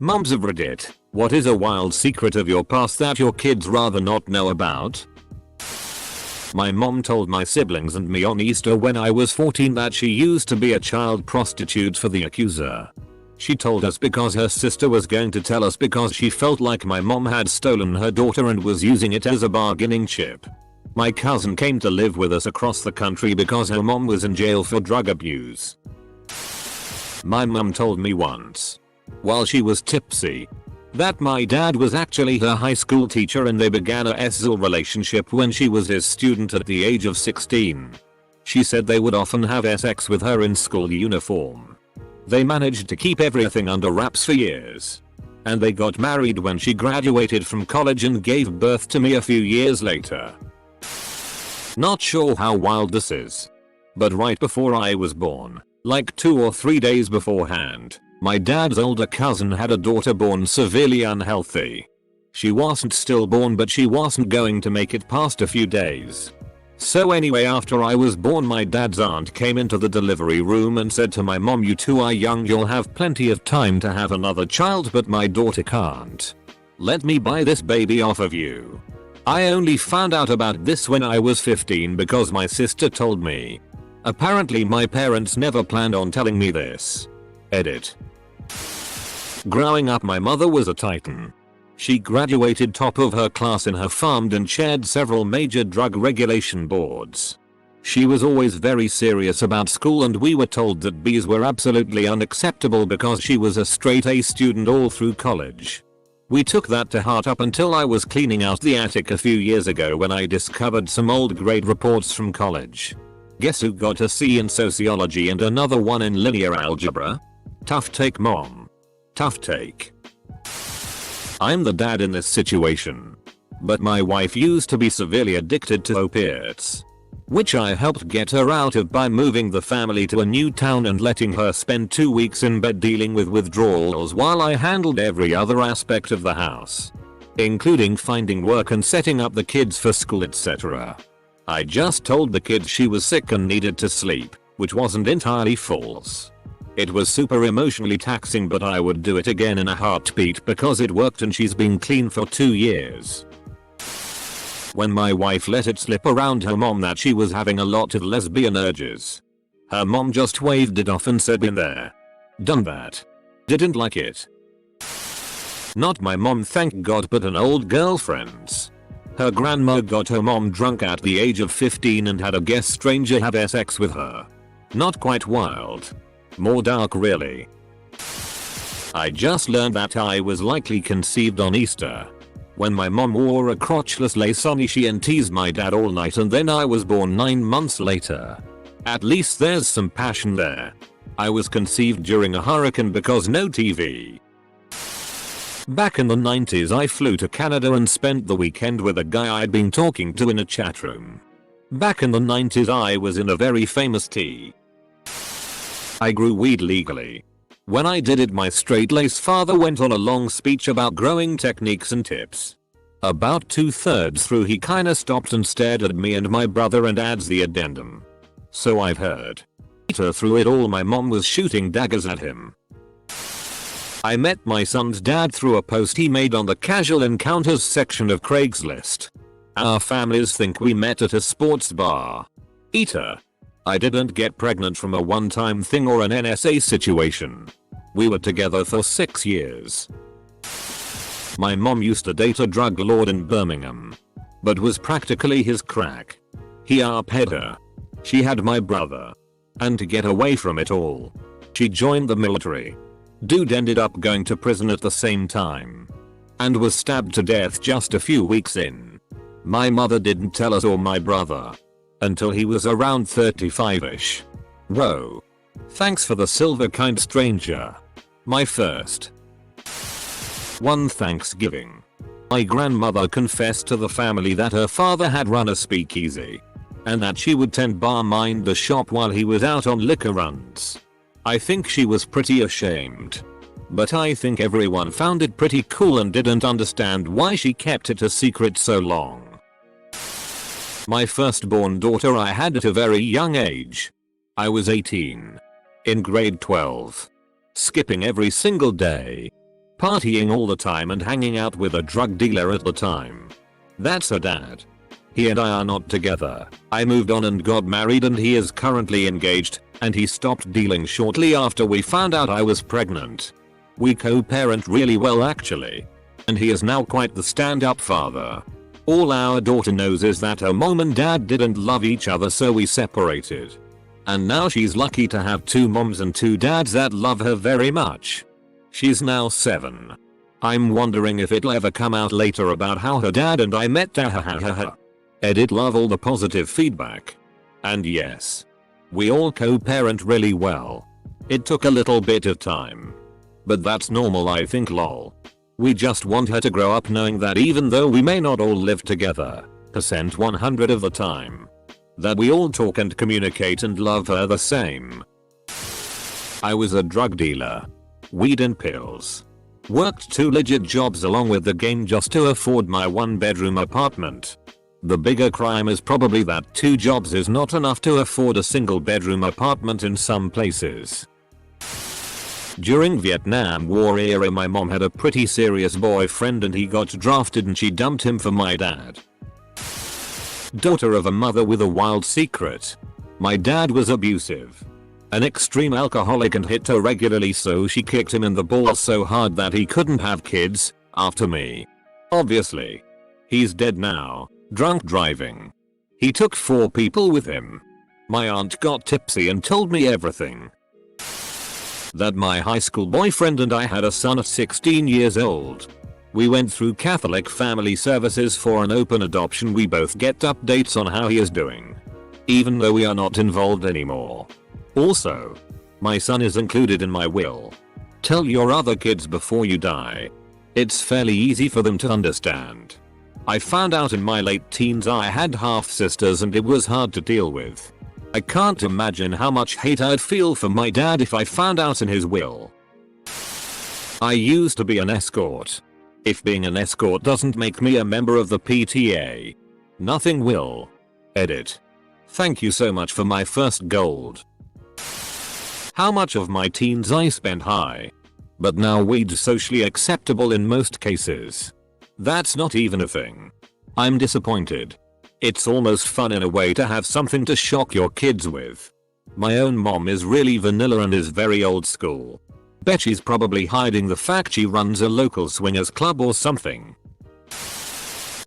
Mums of Reddit, what is a wild secret of your past that your kids rather not know about? My mom told my siblings and me on Easter when I was 14 that she used to be a child prostitute for the accuser. She told us because her sister was going to tell us because she felt like my mom had stolen her daughter and was using it as a bargaining chip. My cousin came to live with us across the country because her mom was in jail for drug abuse. My mom told me once, while she was tipsy, that my dad was actually her high school teacher and they began a SZL relationship when she was his student at the age of 16. She said they would often have sex with her in school uniform. They managed to keep everything under wraps for years. And they got married when she graduated from college and gave birth to me a few years later. Not sure how wild this is, but right before I was born, like 2 or 3 days beforehand, my dad's older cousin had a daughter born severely unhealthy. She wasn't stillborn but she wasn't going to make it past a few days. So anyway, after I was born, my dad's aunt came into the delivery room and said to my mom, "You two are young, you'll have plenty of time to have another child, but my daughter can't. Let me buy this baby off of you." I only found out about this when I was 15 because my sister told me. Apparently my parents never planned on telling me this. Edit. Growing up, my mother was a titan. She graduated top of her class in her farm and chaired several major drug regulation boards. She was always very serious about school and we were told that B's were absolutely unacceptable because she was a straight A student all through college. We took that to heart up until I was cleaning out the attic a few years ago when I discovered some old grade reports from college. Guess who got a C in sociology and another one in linear algebra? Tough take, mom. Tough take. I'm the dad in this situation. But my wife used to be severely addicted to opiates, which I helped get her out of by moving the family to a new town and letting her spend 2 weeks in bed dealing with withdrawals while I handled every other aspect of the house, including finding work and setting up the kids for school, etc. I just told the kids she was sick and needed to sleep, which wasn't entirely false. It was super emotionally taxing, but I would do it again in a heartbeat because it worked and she's been clean for 2 years. When my wife let it slip around her mom that she was having a lot of lesbian urges, her mom just waved it off and said, "Been there. Done that. Didn't like it." Not my mom, thank God, but an old girlfriend's. Her grandma got her mom drunk at the age of 15 and had a guest stranger have sex with her. Not quite wild. More dark, really. I just learned that I was likely conceived on Easter, when my mom wore a crotchless lace onesie and teased my dad all night, and then I was born 9 months later. At least there's some passion there. I was conceived during a hurricane because no TV. Back in the 90s I flew to Canada and spent the weekend with a guy I'd been talking to in a chat room. Back in the 90s I was in a very famous tea. I grew weed legally. When I did it, my straight-laced father went on a long speech about growing techniques and tips. About 2/3 through he kinda stopped and stared at me and my brother and adds the addendum. "So I've heard." Through it all my mom was shooting daggers at him. I met my son's dad through a post he made on the casual encounters section of Craigslist. Our families think we met at a sports bar. I didn't get pregnant from a one-time thing or an NSA situation. We were together for 6 years. My mom used to date a drug lord in Birmingham, but was practically his crack. He arped her. She had my brother. And to get away from it all, she joined the military. Dude ended up going to prison at the same time. And was stabbed to death just a few weeks in. My mother didn't tell us or my brother until he was around 35ish. Whoa. Thanks for the silver, kind stranger. My first one Thanksgiving, my grandmother confessed to the family that her father had run a speakeasy, and that she would tend bar mind the shop while he was out on liquor runs. I think she was pretty ashamed, but I think everyone found it pretty cool and didn't understand why she kept it a secret so long. My firstborn daughter I had at a very young age. I was 18. In grade 12. Skipping every single day. partying all the time and hanging out with a drug dealer at the time. That's her dad. He and I are not together. I moved on and got married and he is currently engaged, and he stopped dealing shortly after we found out I was pregnant. We co-parent really well actually. And he is now quite the stand-up father. All our daughter knows is that her mom and dad didn't love each other, so we separated. And now she's lucky to have 2 moms and 2 dads that love her very much. She's now 7. I'm wondering if it'll ever come out later about how her dad and I met. Edit, love all the positive feedback. And yes, we all co-parent really well. It took a little bit of time. But that's normal, I think, lol. We just want her to grow up knowing that even though we may not all live together, %100 of the time, that we all talk and communicate and love her the same. I was a drug dealer. Weed and pills. Worked 2 legit jobs along with the game just to afford my 1-bedroom apartment. The bigger crime is probably that 2 jobs is not enough to afford a single bedroom apartment in some places. During Vietnam War era, my mom had a pretty serious boyfriend and he got drafted and she dumped him for my dad. Daughter of a mother with a wild secret. My dad was abusive. An extreme alcoholic and hit her regularly, so she kicked him in the balls so hard that he couldn't have kids after me. Obviously. He's dead now. Drunk driving. He took 4 people with him. My aunt got tipsy and told me everything. That my high school boyfriend and I had a son at 16 years old. We went through Catholic Family Services for an open adoption. We both get updates on how he is doing, even though we are not involved anymore. Also, my son is included in my will. Tell your other kids before you die. It's fairly easy for them to understand. I found out in my late teens I had half-sisters and it was hard to deal with. I can't imagine how much hate I'd feel for my dad if I found out in his will. I used to be an escort. If being an escort doesn't make me a member of the PTA, nothing will. Edit. Thank you so much for my first gold. How much of my teens I spent high. But now weed's socially acceptable in most cases. That's not even a thing. I'm disappointed. It's almost fun in a way to have something to shock your kids with. My own mom is really vanilla and is very old school. Bet she's probably hiding the fact she runs a local swingers club or something.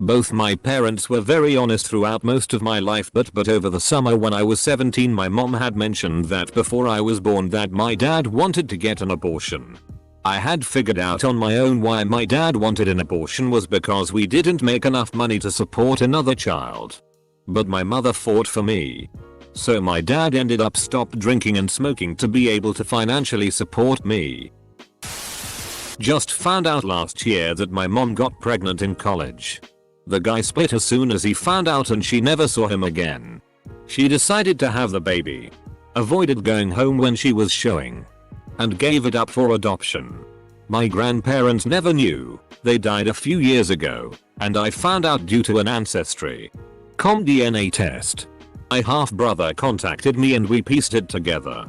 Both my parents were very honest throughout most of my life, but over the summer when I was 17 my mom had mentioned that before I was born that my dad wanted to get an abortion. I had figured out on my own why my dad wanted an abortion was because we didn't make enough money to support another child. But my mother fought for me. So my dad ended up stopped drinking and smoking to be able to financially support me. Just found out last year that my mom got pregnant in college. The guy split as soon as he found out and she never saw him again. She decided to have the baby. Avoided going home when she was showing. And gave it up for adoption. My grandparents never knew. They died a few years ago, and I found out due to an ancestry.com DNA test. My half-brother contacted me and we pieced it together.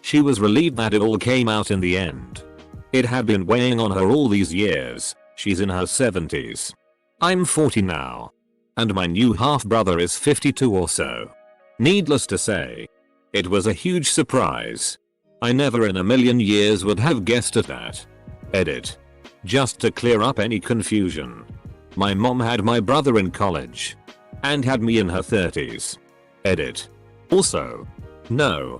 She was relieved that it all came out in the end. It had been weighing on her all these years. She's in her 70s. I'm 40 now. And my new half-brother is 52 or so. Needless to say, it was a huge surprise. I never in a million years would have guessed at that. Edit. Just to clear up any confusion. My mom had my brother in college. And had me in her 30s. Edit. Also. No.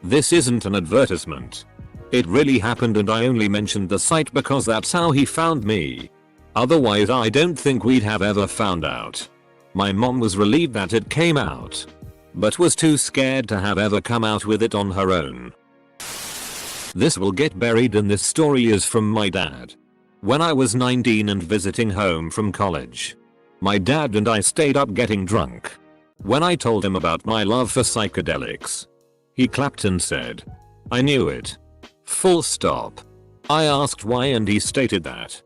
This isn't an advertisement. It really happened and I only mentioned the site because that's how he found me. Otherwise I don't think we'd have ever found out. My mom was relieved that it came out. But was too scared to have ever come out with it on her own. This will get buried and this story is from my dad. When I was 19 and visiting home from college, my dad and I stayed up getting drunk. When I told him about my love for psychedelics, he clapped and said, "I knew it. Full stop." I asked why and he stated that,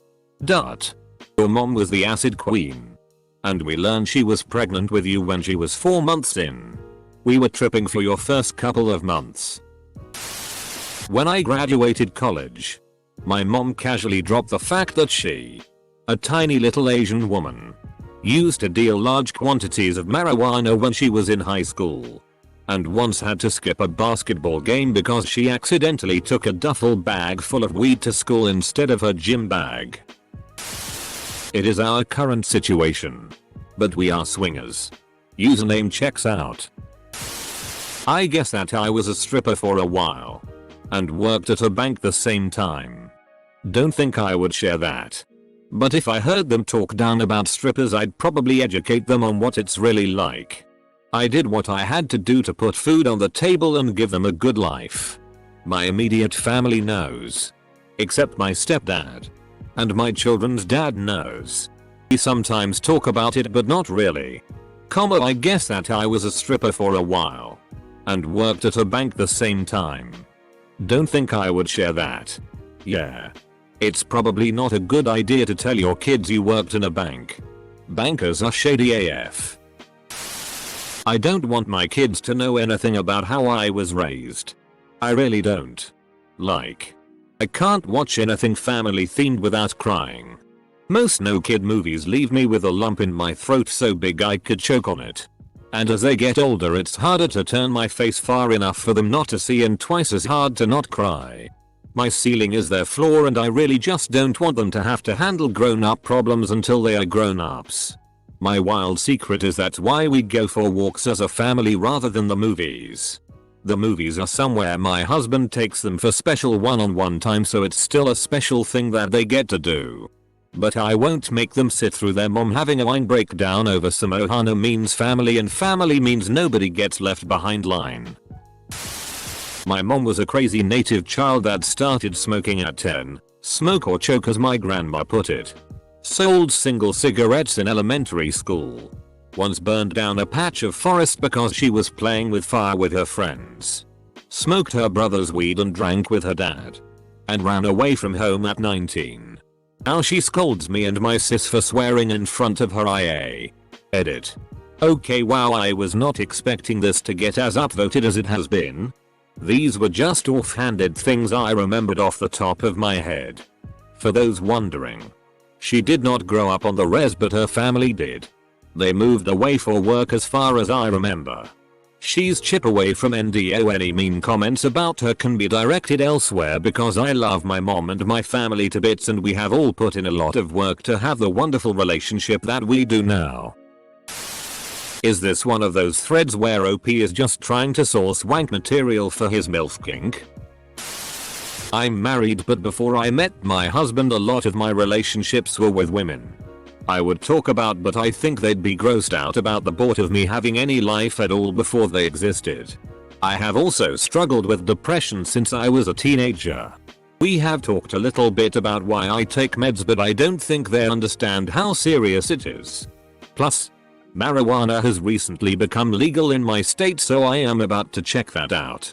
"Your mom was the acid queen. And we learned she was pregnant with you when she was 4 months in. We were tripping for your first couple of months." When I graduated college, My mom casually dropped the fact that she, a tiny little Asian woman, used to deal large quantities of marijuana when she was in high school, and once had to skip a basketball game because she accidentally took a duffel bag full of weed to school instead of her gym bag. It is our current situation, but we are swingers. Username checks out. I guess that I was a stripper for a while and worked at a bank the same time. Don't think I would share that. But if I heard them talk down about strippers, I'd probably educate them on what it's really like. I did what I had to do to put food on the table and give them a good life. My immediate family knows. Except my stepdad. And my children's dad knows. We sometimes talk about it but not really. I guess that I was a stripper for a while and worked at a bank the same time. Don't think I would share that. Yeah. It's probably not a good idea to tell your kids you worked in a bank. Bankers are shady AF. I don't want my kids to know anything about how I was raised. I really don't. Like, I can't watch anything family themed without crying. Most no kid movies leave me with a lump in my throat so big I could choke on it. And as they get older, it's harder to turn my face far enough for them not to see and twice as hard to not cry. My ceiling is their floor and I really just don't want them to have to handle grown-up problems until they are grown-ups. My wild secret is that's why we go for walks as a family rather than the movies. The movies are somewhere my husband takes them for special one-on-one time, so it's still a special thing that they get to do. But I won't make them sit through their mom having a wine breakdown over some Ohana means family and family means nobody gets left behind line. My mom was a crazy native child that started smoking at 10, smoke or choke as my grandma put it. Sold single cigarettes in elementary school. Once burned down a patch of forest because she was playing with fire with her friends. Smoked her brother's weed and drank with her dad. And ran away from home at 19. Now she scolds me and my sis for swearing in front of her IA. Edit. Okay, wow, I was not expecting this to get as upvoted as it has been. These were just offhanded things I remembered off the top of my head. For those wondering. She did not grow up on the res, but her family did. They moved away for work as far as I remember. She's chip away from NDO. Any mean comments about her can be directed elsewhere because I love my mom and my family to bits and we have all put in a lot of work to have the wonderful relationship that we do now. Is this one of those threads where OP is just trying to source wank material for his MILF kink? I'm married, but before I met my husband a lot of my relationships were with women. I would talk about, but I think they'd be grossed out about the thought of me having any life at all before they existed. I have also struggled with depression since I was a teenager. We have talked a little bit about why I take meds, but I don't think they understand how serious it is. Plus, marijuana has recently become legal in my state, so I am about to check that out.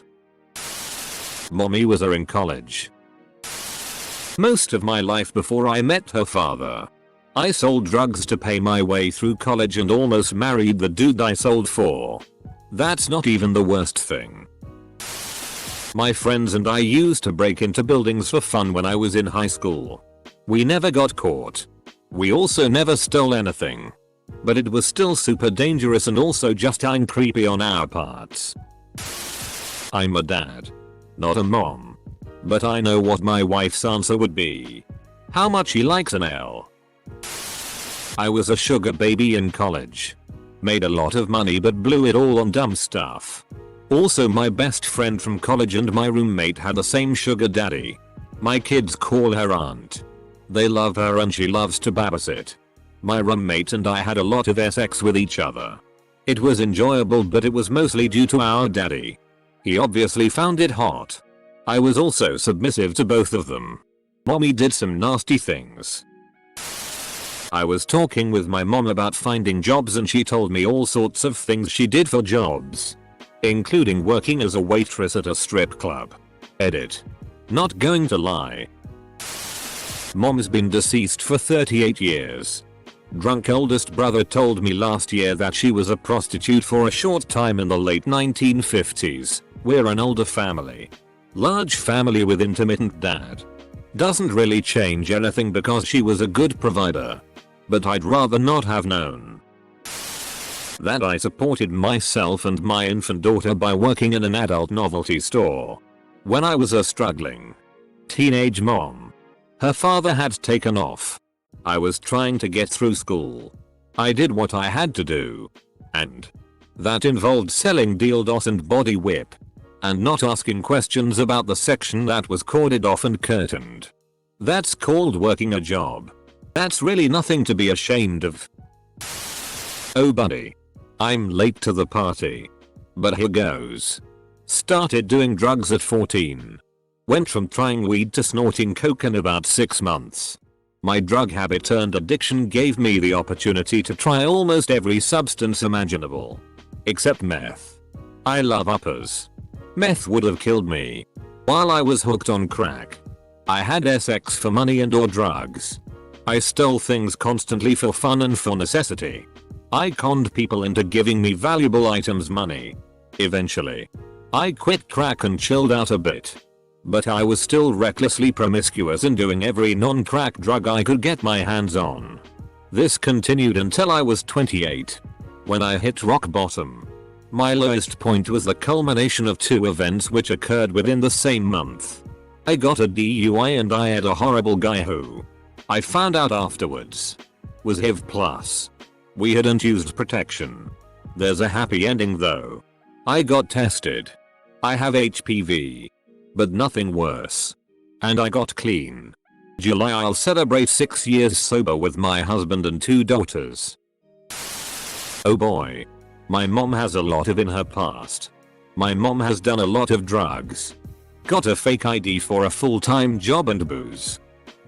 Mommy was in college. Most of my life before I met her father. I sold drugs to pay my way through college and almost married the dude I sold for. That's not even the worst thing. My friends and I used to break into buildings for fun when I was in high school. We never got caught. We also never stole anything. But it was still super dangerous and also just creepy on our parts. I'm a dad. Not a mom. But I know what my wife's answer would be. How much she likes an L. I was a sugar baby in college. Made a lot of money but blew it all on dumb stuff. Also, my best friend from college and my roommate had the same sugar daddy. My kids call her aunt. They love her and she loves to babysit. My roommate and I had a lot of sex with each other. It was enjoyable, but it was mostly due to our daddy. He obviously found it hot. I was also submissive to both of them. Mommy did some nasty things. I was talking with my mom about finding jobs and she told me all sorts of things she did for jobs. Including working as a waitress at a strip club. Edit. Not going to lie. Mom's been deceased for 38 years. Drunk oldest brother told me last year that she was a prostitute for a short time in the late 1950s. We're an older family. Large family with intermittent dad. Doesn't really change anything because she was a good provider. But I'd rather not have known that I supported myself and my infant daughter by working in an adult novelty store. When I was a struggling teenage mom, her father had taken off. I was trying to get through school. I did what I had to do. And that involved selling dildos and body whip. And not asking questions about the section that was corded off and curtained. That's called working a job. That's really nothing to be ashamed of. Oh buddy. I'm late to the party. But here goes. Started doing drugs at 14. Went from trying weed to snorting coke in about 6 months. My drug habit turned addiction gave me the opportunity to try almost every substance imaginable. Except meth. I love uppers. Meth would have killed me. While I was hooked on crack, I had sex for money and or drugs. I stole things constantly for fun and for necessity. I conned people into giving me valuable items money. Eventually, I quit crack and chilled out a bit. But I was still recklessly promiscuous and doing every non-crack drug I could get my hands on. This continued until I was 28. When I hit rock bottom. My lowest point was the culmination of 2 events which occurred within the same month. I got a DUI and I had a horrible guy who, I found out afterwards, was HIV+. We hadn't used protection. There's a happy ending though. I got tested. I have HPV. But nothing worse. And I got clean. July I'll celebrate 6 years sober with my husband and 2 daughters. Oh boy. My mom has a lot of in her past. My mom has done a lot of drugs. Got a fake ID for a full-time job and booze.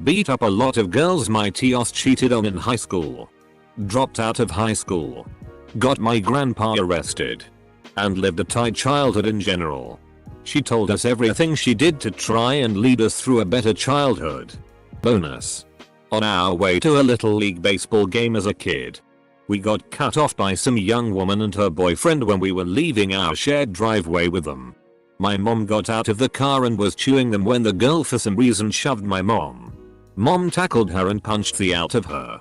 Beat up a lot of girls my tios cheated on in high school. Dropped out of high school. Got my grandpa arrested. And lived a tight childhood in general. She told us everything she did to try and lead us through a better childhood. Bonus. On our way to a little league baseball game as a kid, we got cut off by some young woman and her boyfriend when we were leaving our shared driveway with them. My mom got out of the car and was chewing them when the girl for some reason shoved my mom. Mom tackled her and punched the out of her.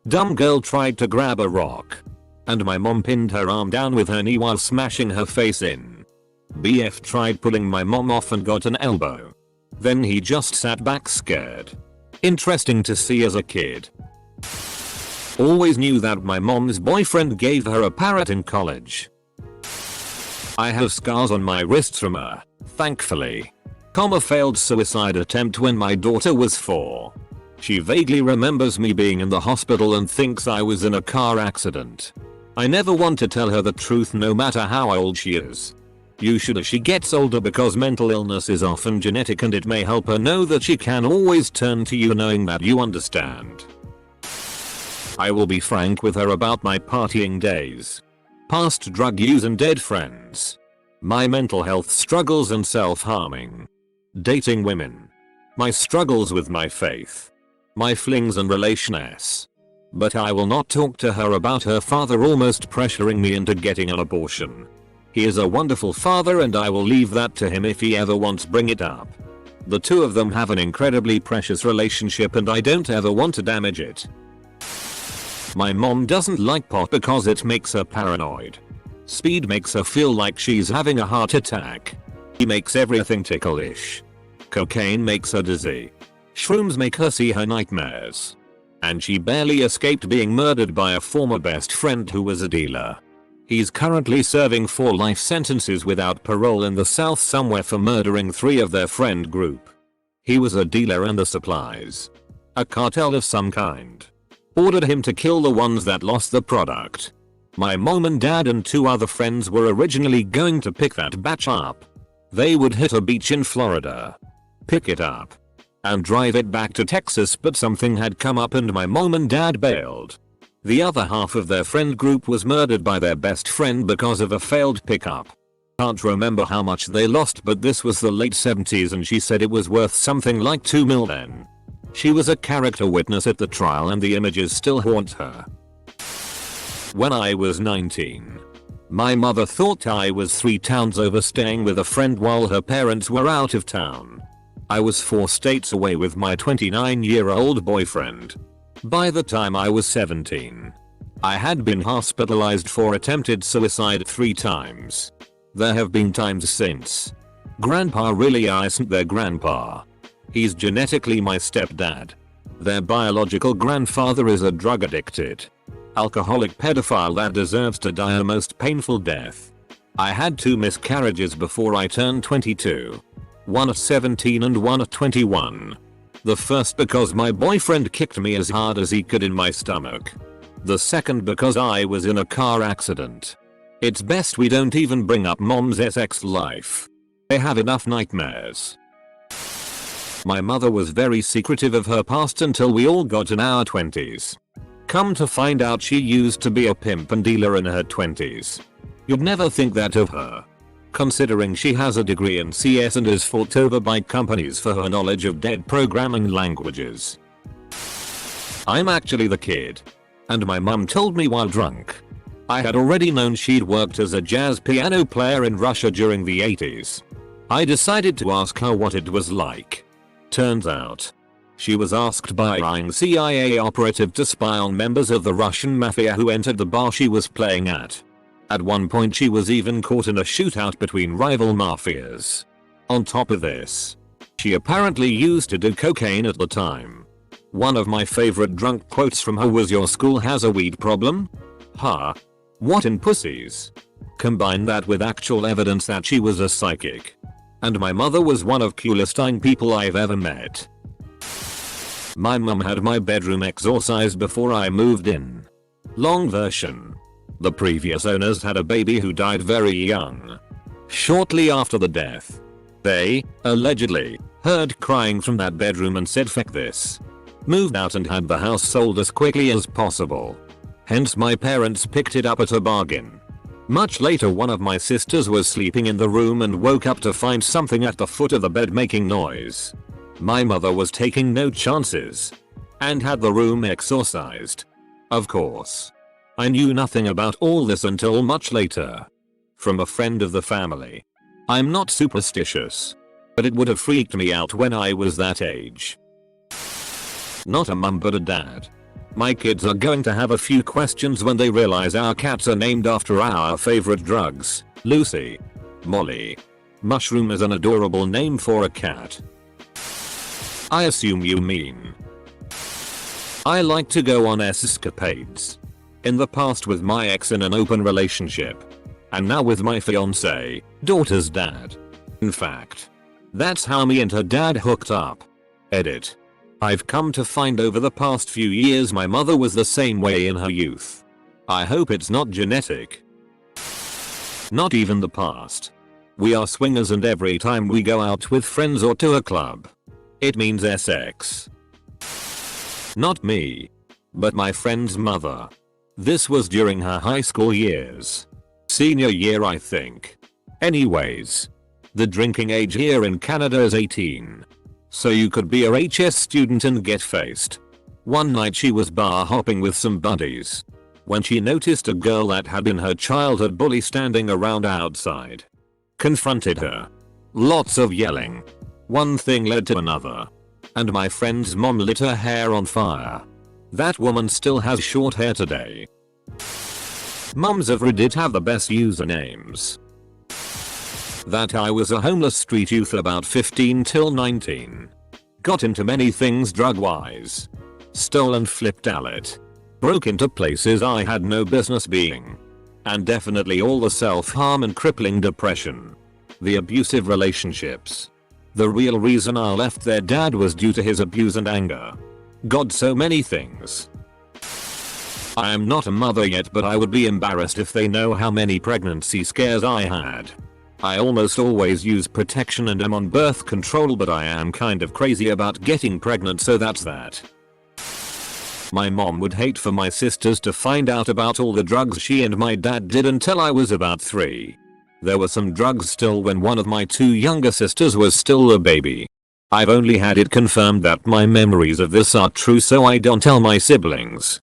Dumb girl tried to grab a rock. And my mom pinned her arm down with her knee while smashing her face in. BF tried pulling my mom off and got an elbow. Then he just sat back scared. Interesting to see as a kid. Always knew that my mom's boyfriend gave her a parrot in college. I have scars on my wrists from a, thankfully, failed suicide attempt when my daughter was 4. She vaguely remembers me being in the hospital and thinks I was in a car accident. I never want to tell her the truth no matter how old she is. You should as she gets older because mental illness is often genetic and it may help her know that she can always turn to you knowing that you understand. I will be frank with her about my partying days, past drug use and dead friends, my mental health struggles and self-harming, dating women, my struggles with my faith, my flings and relations. But I will not talk to her about her father almost pressuring me into getting an abortion. He is a wonderful father and I will leave that to him if he ever wants to bring it up. The two of them have an incredibly precious relationship and I don't ever want to damage it. My mom doesn't like pot because it makes her paranoid. Speed makes her feel like she's having a heart attack. He makes everything ticklish. Cocaine makes her dizzy. Shrooms make her see her nightmares. And she barely escaped being murdered by a former best friend who was a dealer. He's currently serving 4 life sentences without parole in the South somewhere for murdering 3 of their friend group. He was a dealer and the supplies, a cartel of some kind, ordered him to kill the ones that lost the product. My mom and dad and 2 other friends were originally going to pick that batch up. They would hit a beach in Florida, pick it up, and drive it back to Texas, but something had come up and my mom and dad bailed. The other half of their friend group was murdered by their best friend because of a failed pickup. Can't remember how much they lost, but this was the late 70s and she said it was worth something like $2 million then. She was a character witness at the trial and the images still haunt her. When I was 19, my mother thought I was 3 towns over staying with a friend while her parents were out of town. I was 4 states away with my 29-year-old boyfriend. By the time I was 17, I had been hospitalized for attempted suicide 3 times. There have been times since. Grandpa really isn't their grandpa. He's genetically my stepdad. Their biological grandfather is a drug addicted, alcoholic pedophile that deserves to die a most painful death. I had 2 miscarriages before I turned 22. One at 17 and one at 21. The first because my boyfriend kicked me as hard as he could in my stomach. The second because I was in a car accident. It's best we don't even bring up mom's sex life. They have enough nightmares. My mother was very secretive of her past until we all got in our 20s. Come to find out she used to be a pimp and dealer in her 20s. You'd never think that of her, considering she has a degree in CS and is fought over by companies for her knowledge of dead programming languages. I'm actually the kid. And my mum told me while drunk. I had already known she'd worked as a jazz piano player in Russia during the 80s. I decided to ask her what it was like. Turns out, she was asked by a lying CIA operative to spy on members of the Russian mafia who entered the bar she was playing at. At one point she was even caught in a shootout between rival mafias. On top of this, she apparently used to do cocaine at the time. One of my favorite drunk quotes from her was, "Your school has a weed problem? Huh? What in pussies?" Combine that with actual evidence that she was a psychic. And my mother was one of coolest people I've ever met. My mum had my bedroom exorcised before I moved in. Long version. The previous owners had a baby who died very young. Shortly after the death, they, allegedly, heard crying from that bedroom and said "Feck this." Moved out and had the house sold as quickly as possible. Hence my parents picked it up at a bargain. Much later one of my sisters was sleeping in the room and woke up to find something at the foot of the bed making noise. My mother was taking no chances and had the room exorcised. Of course, I knew nothing about all this until much later. From a friend of the family. I'm not superstitious, but it would have freaked me out when I was that age. Not a mum but a dad. My kids are going to have a few questions when they realize our cats are named after our favorite drugs. Lucy. Molly. Mushroom is an adorable name for a cat. I assume you mean. I like to go on escapades. In the past with my ex in an open relationship. And now with my fiance, daughter's dad. In fact, that's how me and her dad hooked up. Edit. I've come to find over the past few years my mother was the same way in her youth. I hope it's not genetic. Not even the past. We are swingers and every time we go out with friends or to a club, it means sex. Not me, but my friend's mother. This was during her high school years. Senior year I think. Anyways, the drinking age here in Canada is 18. So you could be a HS student and get faced. One night she was bar hopping with some buddies when she noticed a girl that had been her childhood bully standing around outside. Confronted her. Lots of yelling. One thing led to another. And my friend's mom lit her hair on fire. That woman still has short hair today. Moms of Reddit have the best usernames. That I was a homeless street youth about 15 till 19. Got into many things drug wise. Stole and flipped allet. Broke into places I had no business being. And definitely all the self-harm and crippling depression. The abusive relationships. The real reason I left their dad was due to his abuse and anger. God, so many things. I am not a mother yet, but I would be embarrassed if they know how many pregnancy scares I had. I almost always use protection and am on birth control, but I am kind of crazy about getting pregnant, so that's that. My mom would hate for my sisters to find out about all the drugs she and my dad did until I was about 3. There were some drugs still when one of my 2 younger sisters was still a baby. I've only had it confirmed that my memories of this are true, so I don't tell my siblings.